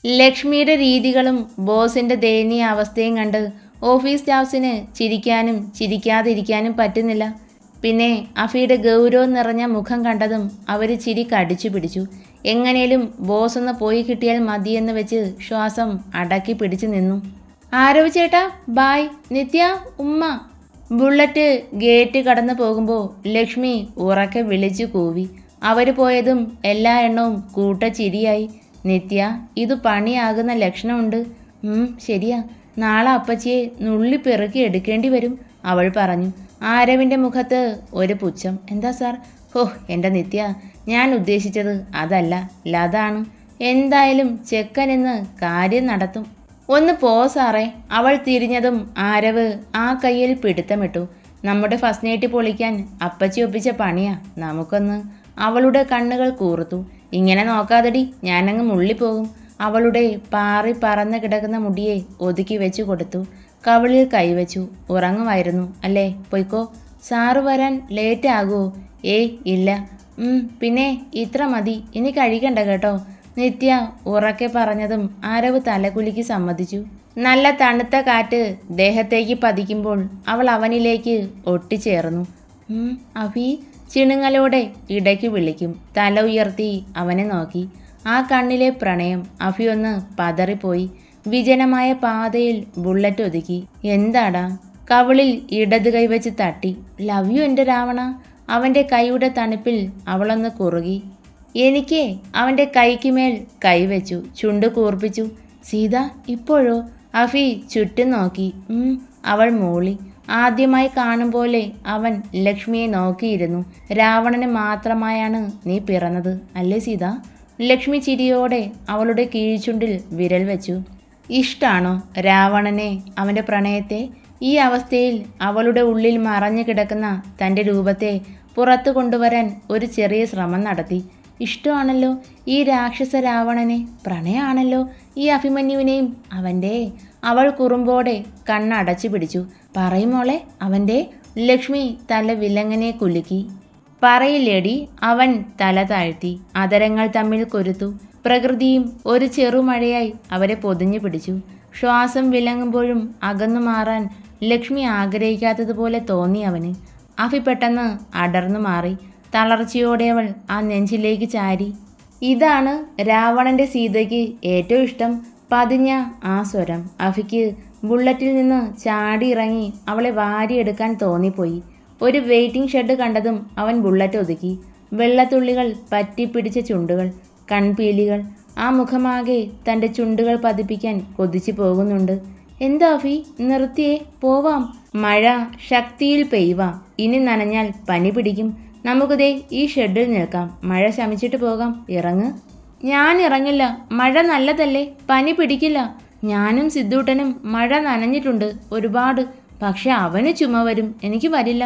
ലക്ഷ്മിയുടെ രീതികളും ബോസിന്റെ ദയനീയ അവസ്ഥയും കണ്ട് ഓഫീസ് സ്റ്റാഫ്സിന് ചിരിക്കാനും ചിരിക്കാതിരിക്കാനും പറ്റുന്നില്ല. പിന്നെ അഫിയുടെ ഗൗരവം നിറഞ്ഞ മുഖം കണ്ടതും അവർ ചിരി കടിച്ചു പിടിച്ചു. എങ്ങനെയും ബോസ് ഒന്ന് പോയി കിട്ടിയാൽ മതിയെന്ന് വെച്ച് ശ്വാസം അടക്കി പിടിച്ചു നിന്നു. ആരവ് ചേട്ടാ ബായ്, നിത്യ ഉമ്മ. ബുള്ളറ്റ് ഗേറ്റ് കടന്നു പോകുമ്പോൾ ലക്ഷ്മി ഉറക്കെ വിളിച്ചു കൂവി. അവർ പോയതും എല്ലാ എണ്ണവും കൂട്ടച്ചിരിയായി. നിത്യ, ഇത് പണിയാകുന്ന ലക്ഷണമുണ്ട്. ശരിയാ, നാളെ അപ്പച്ചിയെ നുള്ളി പെറുക്കി എടുക്കേണ്ടി വരും, അവൾ പറഞ്ഞു. ആരവിൻ്റെ മുഖത്ത് ഒരു പുച്ഛം. എന്താ സാർ? ഹോ, എൻ്റെ നിത്യ, ഞാൻ ഉദ്ദേശിച്ചത് അതല്ല, ലതാണ്. എന്തായാലും ചെക്കനെന്ന് കാര്യം നടത്തും. ഒന്ന് പോ സാറേ. അവൾ തിരിഞ്ഞതും ആരവ് ആ കയ്യിൽ പിടുത്തമിട്ടു. നമ്മുടെ ഫസ്റ്റ് നൈറ്റ് പൊളിക്കാൻ അപ്പച്ചി ഒപ്പിച്ച പണിയാ നമുക്കൊന്ന്. അവളുടെ കണ്ണുകൾ കൂർത്തു. ഇങ്ങനെ നോക്കാതടി, ഞാനങ്ങ് മുള്ളിപ്പോകും. അവളുടെ പാറി പറന്ന് കിടക്കുന്ന മുടിയെ ഒതുക്കി വെച്ചു കൊടുത്തു. കവിളിൽ കൈവച്ചു. ഉറങ്ങുമായിരുന്നു അല്ലേ? പൊയ്ക്കോ. സാറ് വരാൻ ലേറ്റ് ആകുമോ? ഏയ് ഇല്ല. പിന്നെ ഇത്ര മതി, ഇനി കഴിക്കണ്ട കേട്ടോ, നിത്യ ഉറക്കെ പറഞ്ഞതും ആരവ് തലകുലുക്കി സമ്മതിച്ചു. നല്ല തണുത്ത കാറ്റ് ദേഹത്തേക്ക് പതിക്കുമ്പോൾ അവൾ അവനിലേക്ക് ഒട്ടിച്ചേർന്നു. അഭി, ചിണുങ്ങലോടെ ഇടയ്ക്ക് വിളിക്കും. തല ഉയർത്തി അവനെ നോക്കി. ആ കണ്ണിലെ പ്രണയം. അഭി ഒന്ന് പതറിപ്പോയി. വിജനമായ പാതയിൽ ബുള്ളറ്റ് ഒതുക്കി. എന്താടാ? കവിളിൽ ഇടത് കൈവച്ച് തട്ടി. ലവ് യു എൻ്റെ രാവണ. അവൻ്റെ കൈയുടെ തണുപ്പിൽ അവളൊന്ന് കുറുകി. എനിക്ക് അവൻ്റെ കൈക്കുമേൽ കൈവച്ചു. ചുണ്ട് കൂർപ്പിച്ചു. സീത, ഇപ്പോഴോ? അഫി ചുറ്റും നോക്കി. അവൾ മൂളി. ആദ്യമായി കാണും പോലെ അവൻ ലക്ഷ്മിയെ നോക്കിയിരുന്നു. രാവണന് മാത്രമായാണ് നീ പിറന്നത് അല്ലേ സീത? ലക്ഷ്മി ചിരിയോടെ അവളുടെ കീഴ്ചുണ്ടിൽ വിരൽ വെച്ചു. ഇഷ്ടാണോ രാവണനെ, അവൻ്റെ പ്രണയത്തെ? ഈ അവസ്ഥയിൽ അവളുടെ ഉള്ളിൽ മറഞ്ഞു കിടക്കുന്ന തൻ്റെ രൂപത്തെ പുറത്തു കൊണ്ടുവരാൻ ഒരു ചെറിയ ശ്രമം നടത്തി. ഇഷ്ടമാണല്ലോ ഈ രാക്ഷസ രാവണനെ, പ്രണയമാണല്ലോ ഈ അഭിമന്യുവിനെയും അവൻ്റെ. അവൾ കുറുമ്പോടെ കണ്ണടച്ചു പിടിച്ചു. പറയുമോളെ അവൻ്റെ. ലക്ഷ്മി തല വിലങ്ങനെ കുലുക്കി. പറയില്ലേടി. അവൻ തല താഴ്ത്തി. അതരങ്ങൾ തമ്മിൽ കൊരുത്തു. പ്രകൃതിയും ഒരു ചെറുമഴയായി അവരെ പൊതിഞ്ഞു പിടിച്ചു. ശ്വാസം വിലങ്ങുമ്പോഴും അകന്നു മാറാൻ ലക്ഷ്മി ആഗ്രഹിക്കാത്തതുപോലെ തോന്നി അവന്. അഫി പെട്ടെന്ന് അടർന്നു മാറി. തളർച്ചയോടെ അവൾ ആ നെഞ്ചിലേക്ക് ചാരി. ഇതാണ് രാവണൻ്റെ സീതയ്ക്ക് ഏറ്റവും ഇഷ്ടം. പതിഞ്ഞ ആ സ്വരം. അഫിക്ക് ബുള്ളറ്റിൽ നിന്ന് ചാടി ഇറങ്ങി അവളെ വാരിയെടുക്കാൻ തോന്നിപ്പോയി. ഒരു വെയിറ്റിംഗ് ഷെഡ് കണ്ടതും അവൻ ബുള്ളറ്റ് ഒതുക്കി. വെള്ളത്തുള്ളികൾ പറ്റിപ്പിടിച്ച ചുണ്ടുകൾ, കൺപീലികൾ. ആ മുഖമാകെ തൻ്റെ ചുണ്ടുകൾ പതിപ്പിക്കാൻ കൊതിച്ചു പോകുന്നുണ്ട്. എന്താ അഫി, നിർത്തിയേ, പോവാം. മഴ ശക്തിയിൽ പെയ്യുവാം. ഇനി നനഞ്ഞാൽ പനി പിടിക്കും. നമുക്കിതേ ഈ ഷെഡിൽ നിൽക്കാം. മഴ ശമിച്ചിട്ട് പോകാം. ഇറങ്ങ്. ഞാൻ ഇറങ്ങില്ല. മഴ നല്ലതല്ലേ, പനി പിടിക്കില്ല. ഞാനും സിദ്ധൂട്ടനും മഴ നനഞ്ഞിട്ടുണ്ട് ഒരുപാട്. പക്ഷെ അവന് ചുമ വരും, എനിക്ക് വരില്ല.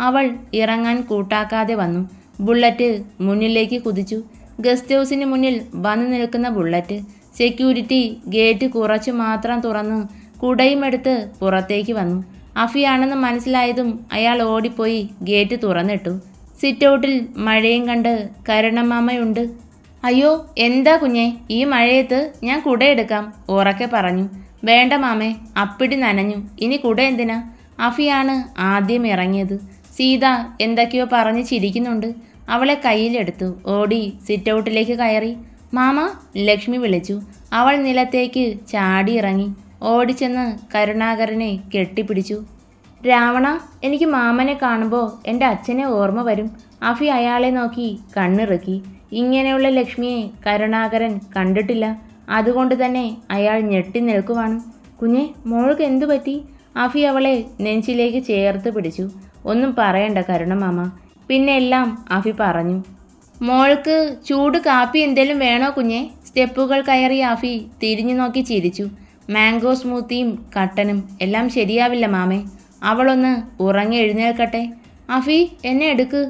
അവൾ ഇറങ്ങാൻ കൂട്ടാക്കാതെ വന്നു. ബുള്ളറ്റ് മുന്നിലേക്ക് കുതിച്ചു. ഗസ്റ്റ് ഹൗസിന് മുന്നിൽ വന്നു നിൽക്കുന്ന ബുള്ളറ്റ്. സെക്യൂരിറ്റി ഗേറ്റ് കുറച്ചു മാത്രം തുറന്ന് കുടയുമെടുത്ത് പുറത്തേക്ക് വന്നു. അഫിയാണെന്ന് മനസ്സിലായതും അയാൾ ഓടിപ്പോയി ഗേറ്റ് തുറന്നിട്ടു. സിറ്റൗട്ടിൽ മഴയും കണ്ട് കരുണമാമയുണ്ട്. അയ്യോ എന്താ കുഞ്ഞെ, ഈ മഴയത്ത് ഞാൻ കുടയെടുക്കാം, ഉറക്കെ പറഞ്ഞു. വേണ്ട മാമേ, അപ്പിടി നനഞ്ഞു, ഇനി കുട എന്തിനാ? അഫിയാണ് ആദ്യം ഇറങ്ങിയത്. സീത എന്തൊക്കെയോ പറഞ്ഞ് ചിരിക്കുന്നുണ്ട്. അവളെ കയ്യിലെടുത്തു. ഓടി സിറ്റൗട്ടിലേക്ക് കയറി. മാമ, ലക്ഷ്മി വിളിച്ചു. അവൾ നിലത്തേക്ക് ചാടി ഇറങ്ങി. ഓടിച്ചെന്ന് കരുണാകരനെ കെട്ടിപ്പിടിച്ചു. രാവണ, എനിക്ക് മാമനെ കാണുമ്പോൾ എൻ്റെ അച്ഛനെ ഓർമ്മ വരും. അഫി അയാളെ നോക്കി കണ്ണിറുക്കി. ഇങ്ങനെയുള്ള ലക്ഷ്മിയെ കരുണാകരൻ കണ്ടിട്ടില്ല. അതുകൊണ്ട് തന്നെ അയാൾ ഞെട്ടി നിൽക്കുവാണ്. കുഞ്ഞെ, മോൾക്ക് എന്തു പറ്റി? അഫി അവളെ നെഞ്ചിലേക്ക് ചേർത്ത് പിടിച്ചു. ഒന്നും പറയണ്ട കരുണമാമ. പിന്നെ എല്ലാം അഫി പറഞ്ഞു. മോൾക്ക് ചൂട് കാപ്പി എന്തേലും വേണോ കുഞ്ഞെ? സ്റ്റെപ്പുകൾ കയറി അഫി തിരിഞ്ഞു നോക്കി ചിരിച്ചു. മാംഗോ സ്മൂത്തിയും കട്ടനും എല്ലാം ശരിയാവില്ല മാമേ. അവളൊന്ന് ഉറങ്ങി എഴുന്നേൽക്കട്ടെ. അഫി, എന്നെ എടുക്ക്.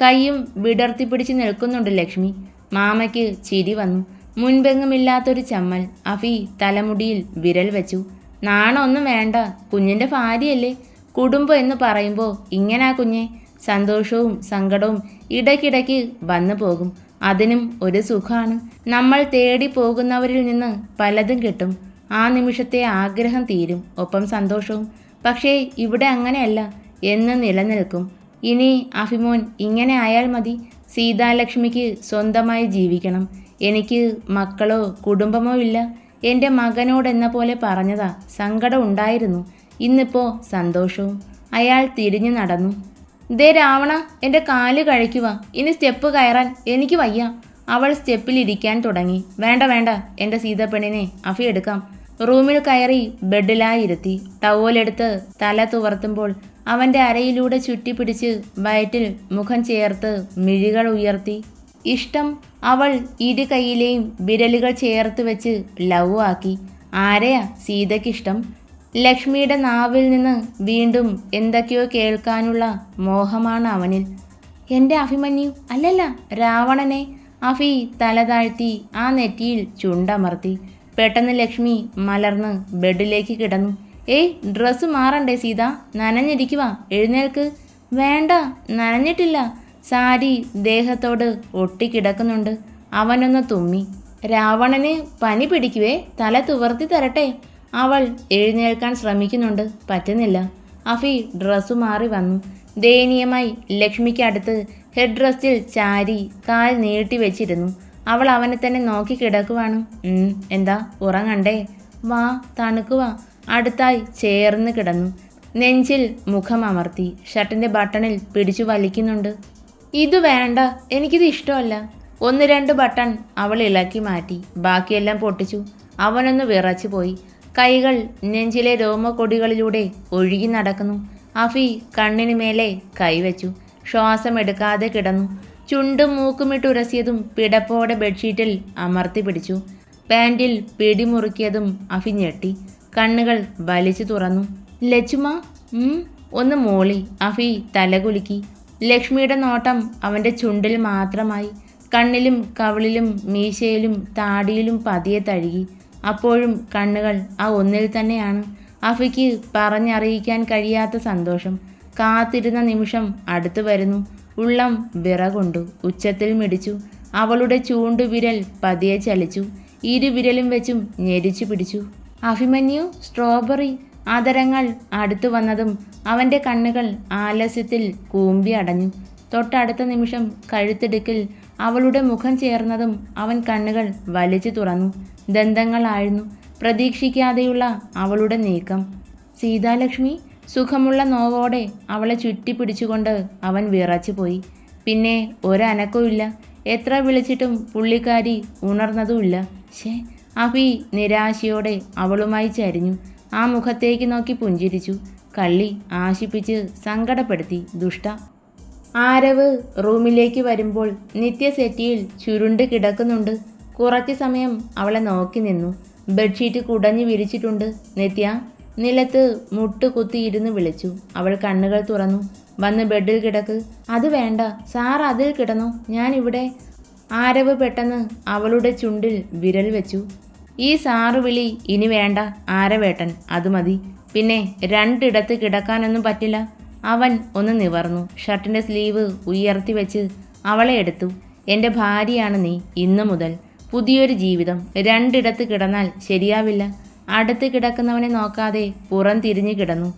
കൈയും വിടർത്തി പിടിച്ച് നിൽക്കുന്നുണ്ട് ലക്ഷ്മി. മാമയ്ക്ക് ചിരി വന്നു. മുൻപെങ്ങുമില്ലാത്തൊരു ചമ്മൽ. അഫി തലമുടിയിൽ വിരൽ വെച്ചു. നാണമൊന്നും വേണ്ട, കുഞ്ഞിൻ്റെ ഭാര്യയല്ലേ. കുടുംബം എന്ന് പറയുമ്പോൾ ഇങ്ങനാ കുഞ്ഞെ. സന്തോഷവും സങ്കടവും ഇടയ്ക്കിടയ്ക്ക് വന്നു പോകും. അതിനും ഒരു സുഖമാണ്. നമ്മൾ തേടി പോകുന്നവരിൽ നിന്ന് പലതും കിട്ടും. ആ നിമിഷത്തെ ആഗ്രഹം തീരും, ഒപ്പം സന്തോഷവും. പക്ഷേ ഇവിടെ അങ്ങനെയല്ല, എന്ന് നിലനിൽക്കും. ഇനി അഭിമോൻ ഇങ്ങനെ ആയാൽ മതി. സീതാലക്ഷ്മിക്ക് സ്വന്തമായി ജീവിക്കണം. എനിക്ക് മക്കളോ കുടുംബമോ ഇല്ല. എൻ്റെ മകനോടെന്ന പോലെ പറഞ്ഞതാ. സങ്കടം ഉണ്ടായിരുന്നു. ഇന്നിപ്പോൾ സന്തോഷവും. അയാൾ തിരിഞ്ഞു നടന്നു. ദേ രാവണ, എൻ്റെ കാല് കഴിക്കുക. ഇനി സ്റ്റെപ്പ് കയറാൻ എനിക്ക് വയ്യ. അവൾ സ്റ്റെപ്പിലിരിക്കാൻ തുടങ്ങി. വേണ്ട വേണ്ട, എൻ്റെ സീതപ്പെണ്ണിനെ അഫി എടുക്കാം. റൂമിൽ കയറി ബെഡിലായിരുത്തി. ടവലെടുത്ത് തല തുവർത്തുമ്പോൾ അവൻ്റെ അരയിലൂടെ ചുറ്റിപ്പിടിച്ച് വയറ്റിൽ മുഖം ചേർത്ത് മിഴികൾ ഉയർത്തി. ഇഷ്ടം. അവൾ ഇരു കൈയിലെയും വിരലുകൾ ചേർത്ത് വെച്ച് ലവ് ആക്കി. ആരെയാ സീതയ്ക്കിഷ്ടം? ലക്ഷ്മിയുടെ നാവിൽ നിന്ന് വീണ്ടും എന്തൊക്കെയോ കേൾക്കാനുള്ള മോഹമാണ് അവനിൽ. എൻ്റെ അഭിമന്യു, അല്ലല്ല രാവണനെ. അഫി തല താഴ്ത്തി ആ നെറ്റിയിൽ ചുണ്ടമർത്തി. പെട്ടെന്ന് ലക്ഷ്മി മലർന്ന് ബെഡിലേക്ക് കിടന്നു. ഏയ്, ഡ്രസ്സ് മാറണ്ടേ സീത? നനഞ്ഞിരിക്കുക, എഴുന്നേൽക്ക്. വേണ്ട, നനഞ്ഞിട്ടില്ല. സാരി ദേഹത്തോട് ഒട്ടിക്കിടക്കുന്നുണ്ട്. അവനൊന്ന് തുമ്മി. രാവണന് പനി പിടിക്കുവേ, തല തുവർത്തി തരട്ടെ? അവൾ എഴുന്നേൽക്കാൻ ശ്രമിക്കുന്നുണ്ട്, പറ്റുന്നില്ല. അഫി ഡ്രസ്സു മാറി വന്നു. ദയനീയമായി ലക്ഷ്മിക്ക് അടുത്ത് ഹെഡ് റെസ്റ്റിൽ ചാരി കാൽ നീട്ടി വെച്ചിരുന്നു. അവൾ അവനെ തന്നെ നോക്കി കിടക്കുവാണ്. എന്താ, ഉറങ്ങണ്ടേ? വാ, തണുക്കുക. അടുത്തായി ചേർന്ന് കിടന്നു. നെഞ്ചിൽ മുഖം അമർത്തി. ഷർട്ടിൻ്റെ ബട്ടണിൽ പിടിച്ചു വലിക്കുന്നുണ്ട്. ഇത് വേണ്ട, എനിക്കിത് ഇഷ്ടമല്ല. 1-2 ബട്ടൺ അവൾ ഇളക്കി മാറ്റി. ബാക്കിയെല്ലാം പൊട്ടിച്ചു. അവനൊന്ന് വിറച്ചു പോയി. കൈകൾ നെഞ്ചിലെ രോമക്കൊടികളിലൂടെ ഒഴുകി നടക്കുന്നു. അഫി കണ്ണിന് മേലെ കൈവച്ചു. ശ്വാസമെടുക്കാതെ കിടന്നു. ചുണ്ടും മൂക്കുമിട്ടുരസിയതും പിടപ്പോടെ ബെഡ്ഷീറ്റിൽ അമർത്തി പിടിച്ചു. പാൻറ്റിൽ പിടിമുറുക്കിയതും അഫി ഞെട്ടി. കണ്ണുകൾ വലിച്ചു തുറന്നു. ലച്ചുമ, ഒന്ന് മൂളി. അഫി തലകുലുക്കി. ലക്ഷ്മിയുടെ നോട്ടം അവൻ്റെ ചുണ്ടിൽ മാത്രമായി. കണ്ണിലും കവിളിലും മീശയിലും താടിയിലും പതിയെ തഴുകി. അപ്പോഴും കണ്ണുകൾ ആ ഒന്നിൽ തന്നെയാണ്. അഫിക്ക് പറഞ്ഞറിയിക്കാൻ കഴിയാത്ത സന്തോഷം. കാത്തിരുന്ന നിമിഷം അടുത്തു വരുന്നു. ഉള്ളം വിറകൊണ്ടു. ഉച്ചത്തിൽ മിടിച്ചു. അവളുടെ ചൂണ്ടുവിരൽ പതിയെ ചലിച്ചു. ഇരുവിരലും വെച്ചും ഞെരിച്ചു പിടിച്ചു. അഭിമന്യു, സ്ട്രോബെറി. ആദരങ്ങൾ അടുത്തു വന്നതും അവൻ്റെ കണ്ണുകൾ ആലസ്യത്തിൽ കൂമ്പി അടഞ്ഞു. തൊട്ടടുത്ത നിമിഷം കഴുത്തിടുക്കിൽ അവളുടെ മുഖം ചേർന്നതും അവൻ കണ്ണുകൾ വലിച്ചു തുറന്നു. ദന്തങ്ങളായിരുന്നു. പ്രതീക്ഷിക്കാതെയുള്ള അവളുടെ നീക്കം. സീതാലക്ഷ്മി. സുഖമുള്ള നോവോടെ അവളെ ചുറ്റിപ്പിടിച്ചുകൊണ്ട് അവൻ വിറച്ചു പോയി. പിന്നെ ഒരനക്കവുമില്ല. എത്ര വിളിച്ചിട്ടും പുള്ളിക്കാരി ഉണർന്നതുമില്ല. അഫി നിരാശയോടെ അവളുമായി ചരിഞ്ഞു. ആ മുഖത്തേക്ക് നോക്കി പുഞ്ചിരിച്ചു. കള്ളി, ആശിപ്പിച്ച് സങ്കടപ്പെടുത്തി, ദുഷ്ട. ആരവ് റൂമിലേക്ക് വരുമ്പോൾ നിത്യസെറ്റിയിൽ ചുരുണ്ട് കിടക്കുന്നുണ്ട്. കുറച്ചു സമയം അവളെ നോക്കി നിന്നു. ബെഡ്ഷീറ്റ് കുടഞ്ഞു വിരിച്ചിട്ടുണ്ട്. നിത്യ. നിലത്ത് മുട്ടുകുത്തിയിരുന്ന് വിളിച്ചു. അവൾ കണ്ണുകൾ തുറന്നു. വന്ന് ബെഡിൽ കിടക്ക്. അത് വേണ്ട സാർ, അതിൽ കിടന്നു, ഞാനിവിടെ. ആരവ് പെട്ടെന്ന് അവളുടെ ചുണ്ടിൽ വിരൽ വെച്ചു. ഈ സാറ് വിളി ഇനി വേണ്ട ആരവേട്ടൻ, അത് മതി. പിന്നെ 2 ഇടത്ത് കിടക്കാനൊന്നും പറ്റില്ല. അവൻ ഒന്ന് നിവർന്നു. ഷർട്ടിൻ്റെ സ്ലീവ് ഉയർത്തി വെച്ച് അവളെ എടുത്തു. എൻ്റെ ഭാര്യയാണ് നീ ഇന്നു മുതൽ. പുതിയൊരു ജീവിതം. 2 ഇടത്ത് കിടന്നാൽ ശരിയാവില്ല. അടുത്ത് കിടക്കുന്നവനെ നോക്കാതെ പുറം തിരിഞ്ഞു കിടന്നു.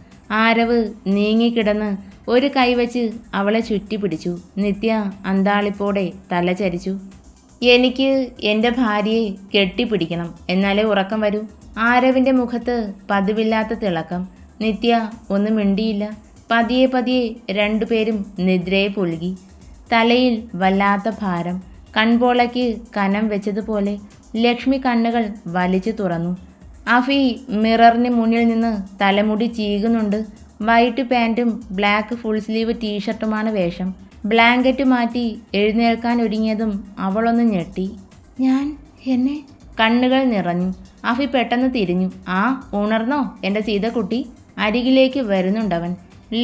ആരവ് നീങ്ങിക്കിടന്ന് ഒരു കൈവച്ച് അവളെ ചുറ്റിപ്പിടിച്ചു. നിത്യ അന്താളിപ്പോടെ തല ചരിച്ചു. എനിക്ക് എൻ്റെ ഭാര്യയെ കെട്ടിപ്പിടിക്കണം, എന്നാലേ ഉറക്കം വരൂ. ആരവിൻ്റെ മുഖത്ത് പതിവില്ലാത്ത തിളക്കം. നിത്യ ഒന്നും മിണ്ടിയില്ല. പതിയെ പതിയെ 2 പേരും നിദ്രയെ പുലുകി. തലയിൽ വല്ലാത്ത ഭാരം. കൺപോളയ്ക്ക് കനം വെച്ചതുപോലെ. ലക്ഷ്മി കണ്ണുകൾ വലിച്ചു തുറന്നു. അഫി മിററിന് മുന്നിൽ നിന്ന് തലമുടി ചീകുന്നുണ്ട്. വൈറ്റ് പാൻറ്റും ബ്ലാക്ക് ഫുൾ സ്ലീവ് ടീഷർട്ടുമാണ് വേഷം. ബ്ലാങ്കറ്റ് മാറ്റി എഴുന്നേൽക്കാൻ ഒരുങ്ങിയതും അവളൊന്ന് ഞെട്ടി. എന്നെ. കണ്ണുകൾ നിറഞ്ഞു. അഫി പെട്ടെന്ന് തിരിഞ്ഞു. ആ, ഉണർന്നോ എൻ്റെ സീതക്കുട്ടി? അരികിലേക്ക് വരുന്നുണ്ടവൻ.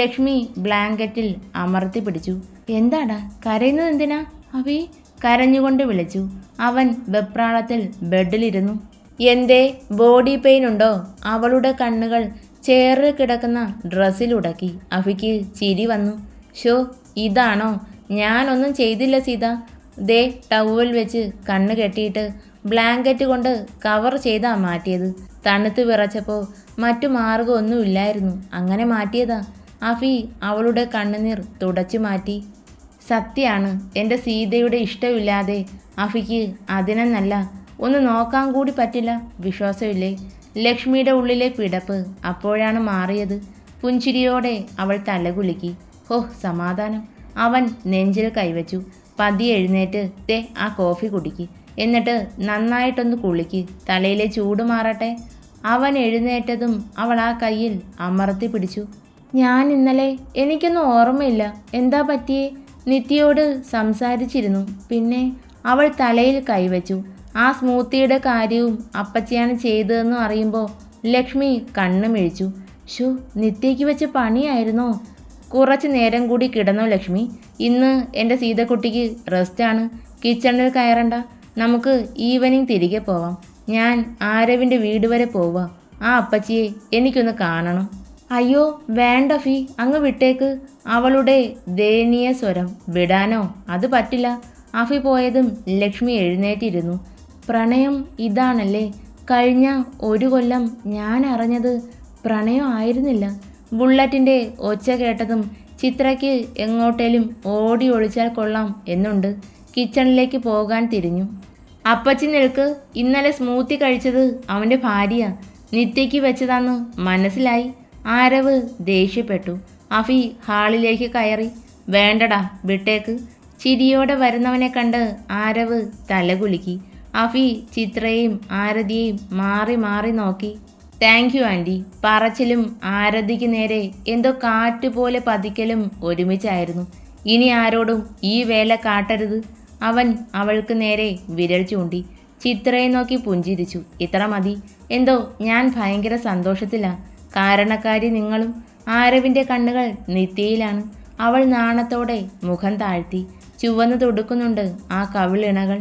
ലക്ഷ്മി ബ്ലാങ്കറ്റിൽ അമർത്തി പിടിച്ചു. എന്താടാ കരയുന്നത്? എന്തിനാ? അഫി കരഞ്ഞുകൊണ്ട് വിളിച്ചു. അവൻ വെപ്രാളത്തിൽ ബെഡിലിരുന്നു. എന്തേ, ബോഡി പെയിൻ ഉണ്ടോ? അവളുടെ കണ്ണുകൾ ചേറിൽ കിടക്കുന്ന ഡ്രസ്സിലുടക്കി. അഫിക്ക് ചിരി വന്നു. ഷോ, ഇതാണോ? ഞാനൊന്നും ചെയ്തില്ല സീത. ദേ ടവൽ വെച്ച് കണ്ണ് കെട്ടിയിട്ട് ബ്ലാങ്കറ്റ് കൊണ്ട് കവർ ചെയ്താ മാറ്റിയത്. തണുത്ത് വിറച്ചപ്പോൾ മറ്റു മാർഗമൊന്നുമില്ലായിരുന്നു, അങ്ങനെ മാറ്റിയതാ. അഫി അവളുടെ കണ്ണുനീർ തുടച്ചു മാറ്റി. സത്യാണ്, എൻ്റെ സീതയുടെ ഇഷ്ടമില്ലാതെ അഫിക്ക് അതിനെന്നല്ല ഒന്ന് നോക്കാൻ കൂടി പറ്റില്ല. വിശ്വാസമില്ലേ? ലക്ഷ്മിയുടെ ഉള്ളിലെ പിടപ്പ് അപ്പോഴാണ് മാറിയത്. പുഞ്ചിരിയോടെ അവൾ തലകുലുക്കി. ഹോ, സമാധാനം. അവൻ നെഞ്ചിൽ കൈവച്ചു. പതിയെ എഴുന്നേറ്റ് ദേ ആ കോഫി കുടിക്ക്, എന്നിട്ട് നന്നായിട്ടൊന്ന് കുളിക്ക്, തലയിലെ ചൂട് മാറട്ടെ. അവൻ എഴുന്നേറ്റതും അവൾ ആ കയ്യിൽ അമർത്തി പിടിച്ചു. ഞാൻ ഇന്നലെ എനിക്കൊന്നും ഓർമ്മയില്ല, എന്താ പറ്റിയേ? നിത്യയോട് സംസാരിച്ചിരുന്നു. പിന്നെ അവൾ തലയിൽ കൈവച്ചു. ആ സ്മൂത്തിയുടെ കാര്യവും അപ്പച്ചിയാണ് ചെയ്തതെന്നും അറിയുമ്പോൾ ലക്ഷ്മി കണ്ണു മിഴിച്ചു. ഷോ, നിത്യയ്ക്ക് വെച്ച പണിയായിരുന്നോ? കുറച്ച് നേരം കൂടി കിടന്നോ ലക്ഷ്മി. ഇന്ന് എൻ്റെ സീതക്കുട്ടിക്ക് റെസ്റ്റാണ്. കിച്ചണിൽ കയറണ്ട, നമുക്ക് ഈവനിങ് തിരികെ പോവാം. ഞാൻ ആരവിൻ്റെ വീട് വരെ പോവാം. ആ അപ്പച്ചിയെ എനിക്കൊന്ന് കാണണം. അയ്യോ വേണ്ട ഫി, അങ്ങ് വിട്ടേക്ക്. അവളുടെ ദയനീയ സ്വരം. വിടാനോ? അത് പറ്റില്ല. അഫി പോയതും ലക്ഷ്മി എഴുന്നേറ്റിരുന്നു. പ്രണയം ഇതാണല്ലേ? കഴിഞ്ഞ 1 കൊല്ലം ഞാൻ അറിഞ്ഞത് പ്രണയം ആയിരുന്നില്ല. ബുള്ളറ്റിൻ്റെ ഒച്ച കേട്ടതും ചിത്രയ്ക്ക് എങ്ങോട്ടേലും ഓടി ഒളിച്ചാൽ കൊള്ളാം എന്നുണ്ട്. കിച്ചണിലേക്ക് പോകാൻ തിരിഞ്ഞു. അപ്പച്ചി നിൽക്ക്, ഇന്നലെ സ്മൂത്തി കഴിച്ചത് അവൻ്റെ ഭാര്യ നിത്യയ്ക്ക് വെച്ചതാന്ന് മനസ്സിലായി. ആരവ് ദേഷ്യപ്പെട്ടു. അഫി ഹാളിലേക്ക് കയറി. വേണ്ടടാ, വിട്ടേക്ക്. ചിരിയോടെ വരുന്നവനെ കണ്ട് ആരവ് തലകുലുക്കി. അഫി ചിത്രയെയും ആരതിയെയും മാറി മാറി നോക്കി. Thank you aunty. പറച്ചിലും ആരതിക്ക് നേരെ എന്തോ കാറ്റ് പോലെ പതിക്കലും ഒരുമിച്ചായിരുന്നു. ഇനി ആരോടും ഈ വേല കാട്ടരുത്. അവൻ അവൾക്ക് നേരെ വിരൽ ചൂണ്ടി. ചിത്രയെ നോക്കി പുഞ്ചിരിച്ചു. ഇത്ര മതി. എന്തോ ഞാൻ ഭയങ്കര സന്തോഷത്തിലാണ്. കാരണക്കാരി നിങ്ങളും. ആരവിൻ്റെ കണ്ണുകൾ നിത്യയിലാണ്. അവൾ നാണത്തോടെ മുഖം താഴ്ത്തി. ചുവന്നു തുടുക്കുന്നുണ്ട് ആ കവിളിണകൾ.